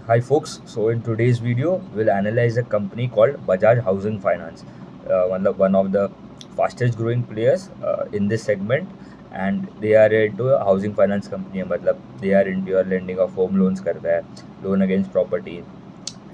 Hi folks, so in today's video we'll analyze a company called Bajaj Housing Finance. One of the fastest growing players in this segment, and they are into a housing finance company है. मतलब they are into your lending of home loans करता है, loan against property.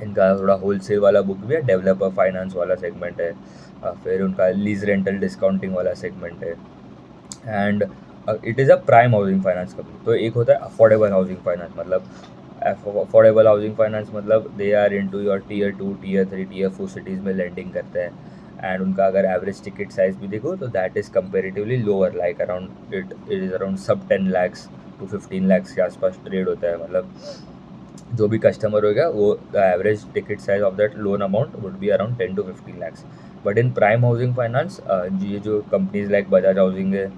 इनका थोड़ा wholesale वाला book भी है, developer finance वाला सेगमेंट है, फिर उनका लीज रेंटल डिस्काउंटिंग वाला सेगमेंट है, and it is a prime housing finance company. तो एक होता है अफोर्डेबल हाउसिंग फाइनेंस. मतलब अफोर्डेबल हाउसिंग फाइनेंस मतलब they are into your tier 2 tier 3 tier 4 cities में लेंडिंग करते हैं. एंड उनका अगर एवरेज टिकट साइज भी देखो तो that is comparatively lower, like around it is around सब 10 lakhs to 15 lakhs के आसपास ट्रेड होता है. मतलब जो भी कस्टमर होगा वो the average ticket size of that loan amount would be around 10 to 15 lakhs. But in prime housing finance ये जो कंपनीज लाइक बजाज हाउसिंग है,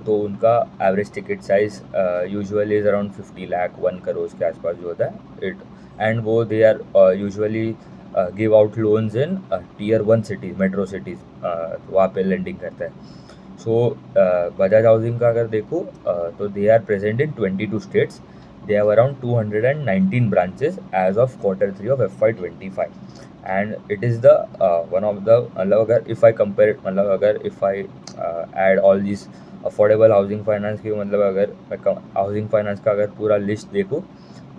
तो उनका average ticket size usually is around 50 lakh 1 crore के आसपास जो होता है इट. एंड वो they are usually give out loans in tier 1 cities, metro cities, वहाँ पे लेंडिंग करता है. सो बजाज हाउसिंग का अगर देखो तो they are present in 22 states. They have around 219 branches as of Q3 of FY25, and it is the one of the मतलब अगर if I compare it, मतलब अगर if I add all these affordable housing finance की, मतलब अगर housing finance का अगर पूरा लिस्ट देखो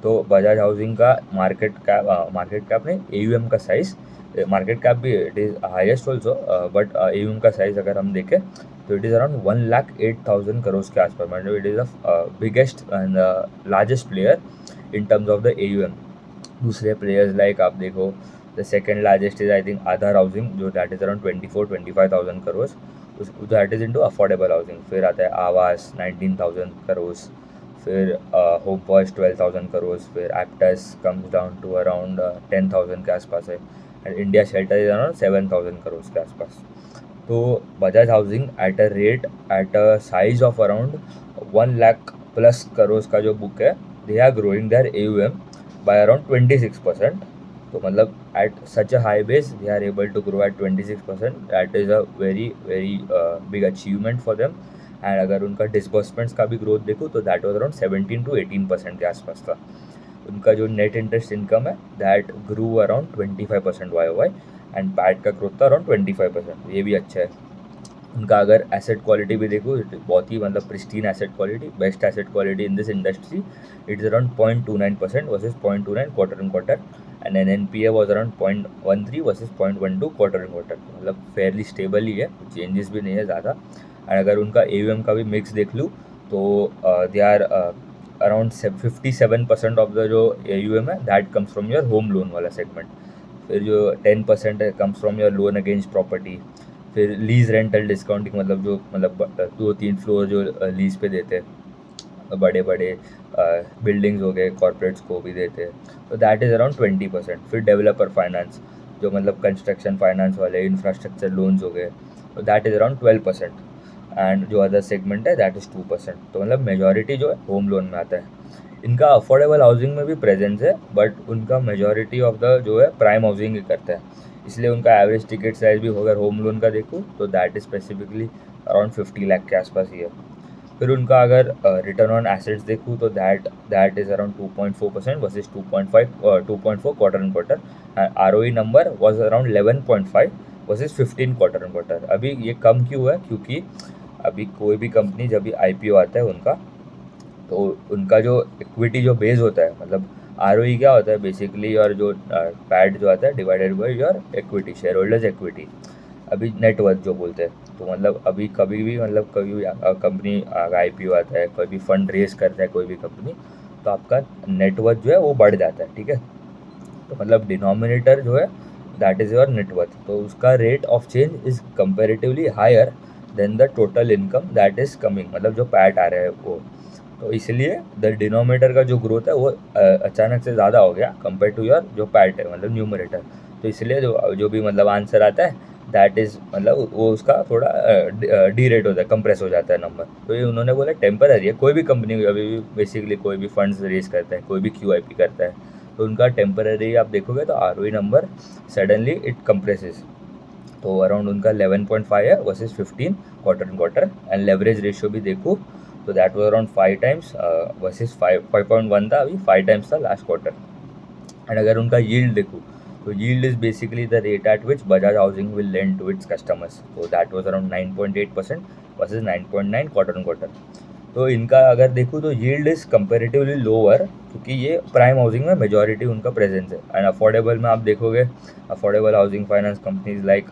तो बजाज हाउसिंग का मार्केट कैप नहीं, AUM का साइज़, मार्केट कैप भी it is highest also, but AUM का साइज़ अगर हम देखें तो इट इज़ अराउंड 1,08,000 करोड़ के आसपास. मतलब it is the biggest and largest player in terms of the AUM. दूसरे प्लेयर्स लाइक आप देखो, the second largest is I think Aadhar housing, जो that is around 24-25,000 crore, that is into affordable housing. फिर आता है आवास 19,000 करोड़, फिर होम फर्स्ट 12,000 करोड़, फिर Aptus comes down to around 10,000 के आसपास है, and India shelter is around 7,000 crore के आसपास. तो Bajaj housing at a size of around 1 lakh+ crore का जो बुक है, they are growing their AUM by around 26%. तो मतलब at such a high base they are able to grow at 26%. That is a very very big achievement for them. And अगर उनका disbursements का भी growth देखो तो that was around 17 to 18% के आसपास था. उनका जो नेट इंटरेस्ट इनकम है that grew around 25% YOY, and PAT का ग्रोथ था अराउंड 25%. ये भी अच्छा है. उनका अगर एसेट क्वालिटी भी देखो, बहुत ही मतलब pristine asset quality, best asset quality in this industry. It is around 0.29% versus 0.29 quarter and quarter, and an NPA was around 0.13 versus 0.12 quarter and quarter. मतलब फेयरली स्टेबल ही है, कुछ चेंजेस भी नहीं है ज़्यादा. एंड अगर उनका AUM का भी मिक्स देख लूँ तो they are around 57% of the जो AUM है that comes from your home loan वाला सेगमेंट. फिर जो 10% है comes from your loan against property. फिर लीज रेंटल डिस्काउंटिंग, मतलब जो मतलब 2-3 फ्लोर जो लीज पे देते हैं, बड़े बड़े बिल्डिंग्स हो गए, कॉर्पोरेट्स को भी देते हैं, तो दैट इज़ अराउंड 20%. फिर डेवलपर फाइनेंस, जो मतलब कंस्ट्रक्शन फाइनेंस वाले इंफ्रास्ट्रक्चर लोन्स हो गए, तो दैट इज़ अराउंड 12%. एंड जो अदर सेगमेंट है दैट इज़ 2%. तो मतलब मेजॉरिटी जो है होम लोन में आता है. इनका अफोर्डेबल हाउसिंग में भी प्रेजेंस है, बट उनका मेजॉरिटी ऑफ द जो है प्राइम हाउसिंग ही करता है. इसलिए उनका एवरेज टिकट साइज भी अगर होम लोन का देखूँ तो that is specifically around 50 lakh के आसपास ही है. फिर उनका अगर रिटर्न ऑन एसेट्स देखूँ तो that is around 2.4% versus 2.4 quarter and quarter. ROE number was around 11.5 versus 15 quarter and quarter. अभी ये कम क्यों है, क्योंकि अभी कोई भी कंपनी जब भी IPO आता है उनका, तो उनका जो इक्विटी जो बेस होता है, मतलब ROE क्या होता है बेसिकली, और जो पैट जो आता है divided by your equity, share holders equity, अभी नेटवर्थ जो बोलते हैं. तो मतलब अभी कभी भी मतलब कभी भी कंपनी IPO आता है, कोई भी फंड रेज करता है कोई भी कंपनी, तो आपका नेटवर्थ जो है वो बढ़ जाता है. ठीक है, तो मतलब डिनोमिनेटर जो है दैट इज़ योर नेटवर्थ, तो उसका rate of change is comparatively higher than the total income that is coming, मतलब जो पैट आ रहा है वो. तो इसलिए द डिनोमिनेटर का जो ग्रोथ है वो अचानक से ज़्यादा हो गया कंपेयर टू योर जो पैट है, मतलब न्यूमरेटर. तो इसलिए जो जो भी मतलब आंसर आता है दैट इज़ मतलब वो उसका थोड़ा डी रेट होता है, कंप्रेस हो जाता है नंबर. तो ये उन्होंने बोला टेम्पररी है. कोई भी कंपनी अभी भी बेसिकली कोई भी फंड्स रेज करता है, कोई भी QIP करता है, तो उनका टेम्पररी आप देखोगे तो ROE number suddenly it compresses. तो अराउंड उनका 11.5 है versus 15 quarter and quarter. And leverage ratio भी देखो तो that was around 5 times versus 5.1 था, अभी 5 times था लास्ट क्वार्टर. एंड अगर उनका यील्ड देखूँ तो yield is basically the rate at which Bajaj housing will lend to its customers, तो that was around 9.8% versus 9.9 quarter on quarter. तो इनका अगर देखूँ तो यील्ड इज़ कंपेरेटिवली लोअर, क्योंकि ये प्राइम हाउसिंग में मेजॉरिटी उनका प्रेजेंस है। एंड अफोर्डेबल में आप देखोगे, affordable housing finance companies like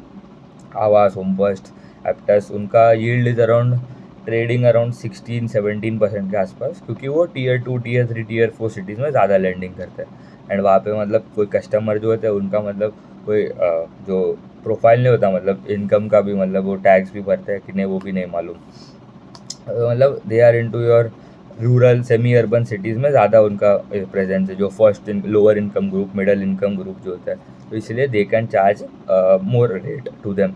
आवास, होम फर्स्ट, एप्टस, उनका yield is around trading around 16-17% के आसपास, क्योंकि वो टीयर 2, टीयर 3, टीयर 4 सिटीज़ में ज़्यादा लैंडिंग करते हैं। एंड वहाँ पे मतलब कोई कस्टमर जो होते हैं उनका मतलब कोई जो प्रोफाइल नहीं होता, मतलब इनकम का भी मतलब वो टैक्स भी भरते हैं कि नहीं वो भी नहीं मालूम। मतलब they are into your rural semi urban cities में ज़्यादा उनका प्रेजेंस है, जो first lower income group, middle income group जो होता है, तो इसलिए they can charge more rate to them.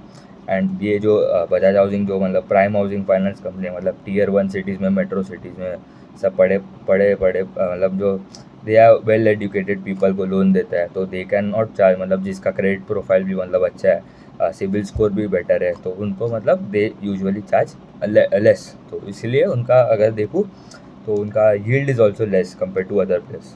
And ये जो बजाज हाउसिंग जो मतलब प्राइम हाउसिंग फाइनेंस कंपनी है, मतलब टीयर 1 सिटीज़ में, मेट्रो सिटीज़ में सब बड़े बड़े बड़े मतलब जो they are well educated people को लोन देता है, तो दे कैन नॉट चार्ज, मतलब जिसका क्रेडिट प्रोफाइल भी मतलब अच्छा है, सिविल स्कोर भी बेटर है, तो उनको मतलब दे यूजुअली चार्ज लेस। तो इसलिए उनका अगर देखूँ तो उनका yield is also less compare to other place.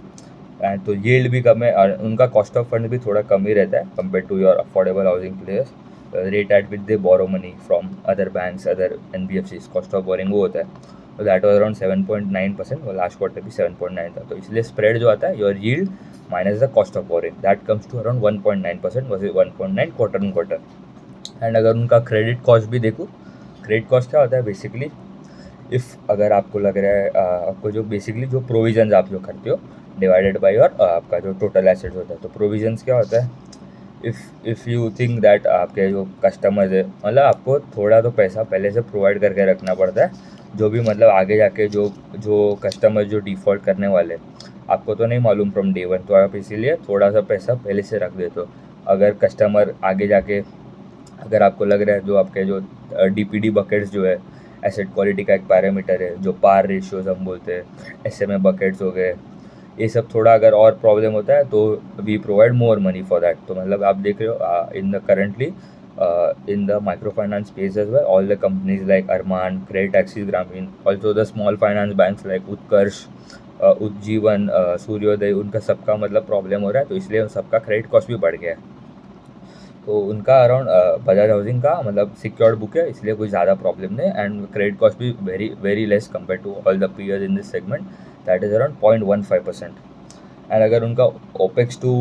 And तो यील्ड भी कम है और उनका कॉस्ट ऑफ फंड भी थोड़ा कम ही रहता है compare to your affordable housing players. Rate at which they borrow money from other banks, other NBFCs, cost of borrowing वो होता है, तो दैट वॉज अराउंड 7.9%, और लास्ट क्वार्टर भी 7.9 था। तो इसलिए स्प्रेड जो आता है your yield minus the cost of borrowing, that comes to around 1.9% versus 1.9 quarter on quarter. And अगर उनका क्रेडिट कॉस्ट भी देखूँ, क्रेडिट कॉस्ट क्या होता है बेसिकली, अगर आपको लग रहा है आपको जो बेसिकली जो प्रोविजंस आप जो करते हो डिवाइडेड बाय योर आपका जो टोटल एसेट्स होता है, तो प्रोविजंस क्या होता है, इफ़ यू थिंक दैट आपके जो कस्टमर्स है, मतलब आपको थोड़ा तो पैसा पहले से प्रोवाइड करके रखना पड़ता है, जो भी मतलब आगे जाके जो जो कस्टमर जो डिफ़ॉल्ट करने वाले आपको तो नहीं मालूम फ्रॉम डे वन, तो आप इसीलिए थोड़ा सा पैसा पहले से रख देते हो। अगर कस्टमर आगे जाके, अगर आपको लग रहा है जो आपके जो DPD बकेट्स जो है, एसेट क्वालिटी का एक पैरामीटर है, जो पार रेशियोज हम बोलते हैं, SMA बकेट्स हो गए, ये सब थोड़ा अगर और प्रॉब्लम होता है तो we provide more money for that. तो मतलब आप देख रहे हो in the currently in the microfinance space as well, all the companies like Arman, Credit Axis Grameen, also the small finance banks like Utkarsh, Ujjivan, सूर्योदय, उनका सबका मतलब प्रॉब्लम हो रहा है, तो इसलिए उन सबका क्रेडिट कॉस्ट भी बढ़ गया है। तो उनका अराउंड बजाज हाउसिंग का मतलब सिक्योर्ड बुक है, इसलिए कोई ज़्यादा प्रॉब्लम नहीं, एंड क्रेडिट कॉस्ट भी very very less compare to all the peers in this segment, that is around 0.15%। And अगर उनका opex to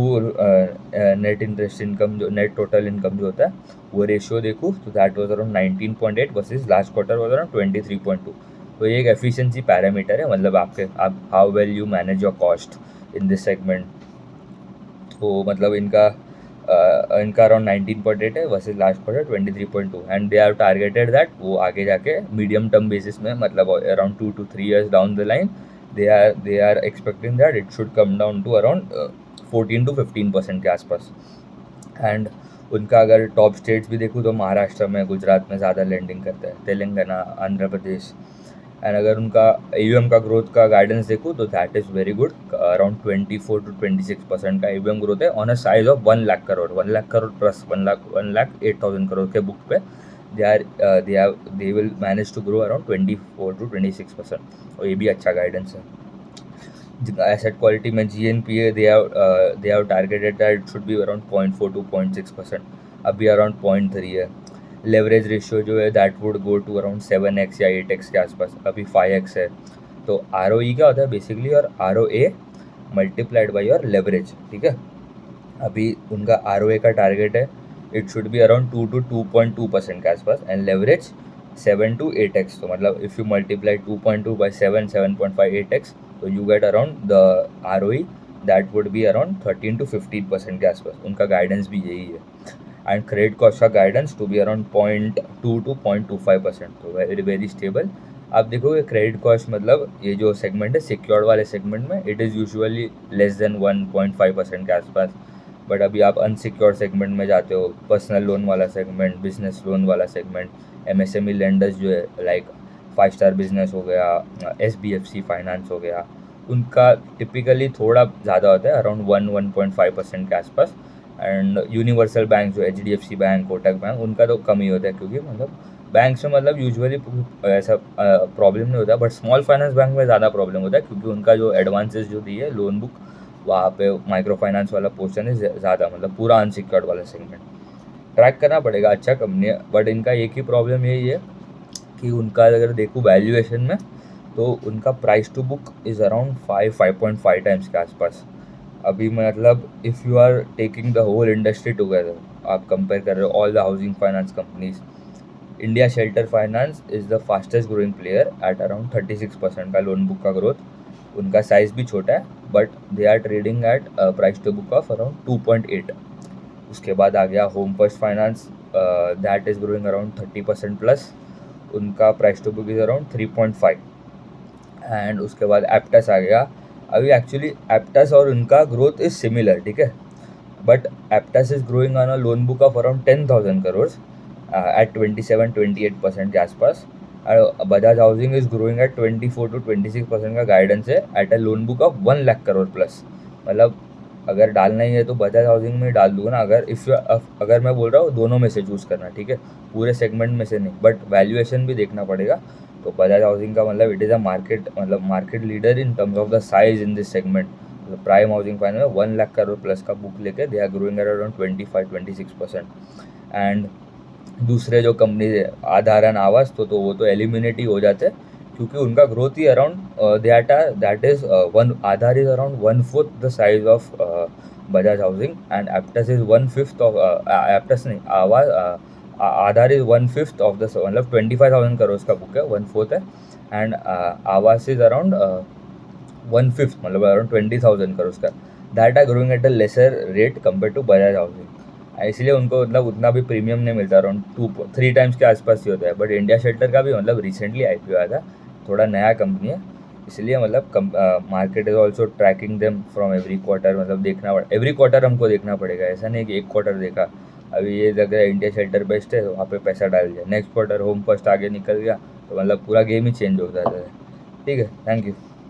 net interest income, जो नेट टोटल इनकम जो होता है, वो रेशियो देखूँ तो that was around 19.8 versus last quarter was around 23.2। तो ये एक एफिशिएंसी पैरामीटर है, मतलब आप how well you manage your cost in this segment. तो मतलब इनका अराउंड 19.8 है versus last quarter 23.2, and they have targeted that वो आगे जाके मीडियम टर्म बेसिस में, मतलब around 2 to 3 years down the line, they are expecting that it should come down to around 14 to 15% के आसपास। एंड उनका अगर टॉप स्टेट्स भी देखूँ तो महाराष्ट्र में, गुजरात में ज़्यादा लैंडिंग करता है, तेलंगाना, आंध्र प्रदेश। एंड अगर उनका AUM का ग्रोथ का गाइडेंस देखूँ तो that is very good, around 24 to 26% का AUM ग्रोथ है on a size of 1 lakh crore, 1 lakh crore plus 1,08,000 crore के बुक पे they will manage to grow around 24 to 26%, और ये भी अच्छा गाइडेंस है। एसेट क्वालिटी में GNPA they have targeted that it should be around 0.4 to 0.6%, अभी अराउंड 0.3 है। लेवरेज रेशियो जो है that would go to around 7x या 8x के आसपास, अभी 5x है। तो ROE क्या होता है बेसिकली, और ROA multiplied by your leverage, ठीक है। अभी उनका ROA का टारगेट है it should be around 2 to 2.2% के आसपास, एंड लेवरेज 7 to 8x, तो मतलब if you multiply 2.2 by 7, 7.5, 8x, तो you get around the ROE that would be around 13 to 15% के आसपास। उनका गाइडेंस भी यही है। एंड क्रेडिट कॉस्ट का guidance to be around 0.2 to 0.25%, तो वेरी वेरी स्टेबल। आप देखोगे क्रेडिट कॉस्ट मतलब ये जो सेगमेंट है सिक्योर्ड वाले सेगमेंट में, it is usually less than 1.5% के आसपास। बट अभी आप अनसिक्योर्ड सेगमेंट में जाते हो, पर्सनल लोन वाला सेगमेंट, बिजनेस लोन वाला सेगमेंट, MSME लेंडर्स जो है लाइक 5 स्टार बिजनेस हो गया, SBFC फाइनेंस हो गया, उनका टिपिकली थोड़ा ज़्यादा होता है, अराउंड 1.5% के आसपास। एंड यूनिवर्सल बैंक जो HDFC बैंक, कोटक बैंक, उनका तो कम ही होता है, क्योंकि मतलब बैंक्स में मतलब यूजुअली ऐसा प्रॉब्लम नहीं होता, बट स्मॉल फाइनेंस बैंक में ज़्यादा प्रॉब्लम होता है, क्योंकि उनका जो एडवांसेस जो दी है लोन बुक, वहाँ पे माइक्रो फाइनेंस वाला पोर्शन है ज़्यादा, मतलब पूरा अनसिक्योर्ड वाला सेगमेंट। ट्रैक करना पड़ेगा, अच्छा कंपनी है, बट इनका एक ही प्रॉब्लम यही है कि उनका अगर देखूँ वैल्यूएशन में, तो उनका price to book is around 5.5 times के आसपास। अभी मतलब if you are taking the whole industry together, आप कंपेयर कर रहे हो all the housing finance companies, India shelter finance is the fastest growing player at around 36% का लोन बुक का ग्रोथ। उनका साइज़ भी छोटा है, but they are trading at price to book of around 2.8। उसके बाद आ गया home first finance, that is growing around 30% plus, उनका price to book is around 3.5। And उसके बाद एप्टस आ गया। अभी एक्चुअली एप्टस और उनका ग्रोथ इज़ सिमिलर, ठीक है, but Aptus is growing on a loan book of around 10,000 crore at 27-28% के आसपास। Bajaj housing is growing at 24-26% का गाइडेंस है at a loan book of 1 lakh crore plus. मतलब अगर डालना ही है तो बजाज हाउसिंग में डाल दूंगा ना, अगर मैं बोल रहा हूँ दोनों में से चूज़ करना, ठीक है, पूरे सेगमेंट में से नहीं, बट वैल्यूएशन भी देखना पड़ेगा। तो बजाज हाउसिंग का मतलब इट इज़ अ मार्केट, मतलब market leader in terms of the size in this segment. मतलब प्राइम हाउसिंग फाइनेंस में 1 लाख करोड़ प्लस का बुक लेके they are growing around 25-26%। And दूसरे जो कंपनी है आधार एंड आवास, तो वो तो एलिमिनेट ही हो जाते हैं, क्योंकि उनका growth he around that is one, Aadhaar is around 1/4 the size of Bajaj housing, and Aptus is 1/5 of, Aptus नहीं, आवास, आधार इज 1/5 ऑफ द, मतलब 25,000 करोड़ का बुक है, 1/4 है, एंड आवास इज अराउंड 1/5, मतलब अराउंड 20,000 करोड़ का। That are growing at a lesser rate compare to Bajaj housing, इसलिए उनको मतलब उतना भी प्रीमियम नहीं मिलता, अराउंड 2-3 टाइम्स के आसपास ही होता है। बट इंडिया शेल्टर का भी मतलब रिसेंटली आईपीओ आया था, थोड़ा नया कंपनी है, इसलिए मतलब market is also tracking them from every quarter, मतलब देखना पड़ा, एवरी क्वार्टर हमको देखना पड़ेगा, ऐसा नहीं कि एक क्वार्टर देखा अभी ये जगह इंडिया शेल्टर बेस्ट है वहाँ पे पैसा डाल दिया, नेक्स्ट क्वार्टर होम फर्स्ट आगे निकल गया, तो मतलब पूरा गेम ही चेंज हो जाता है। ठीक है, थैंक यू।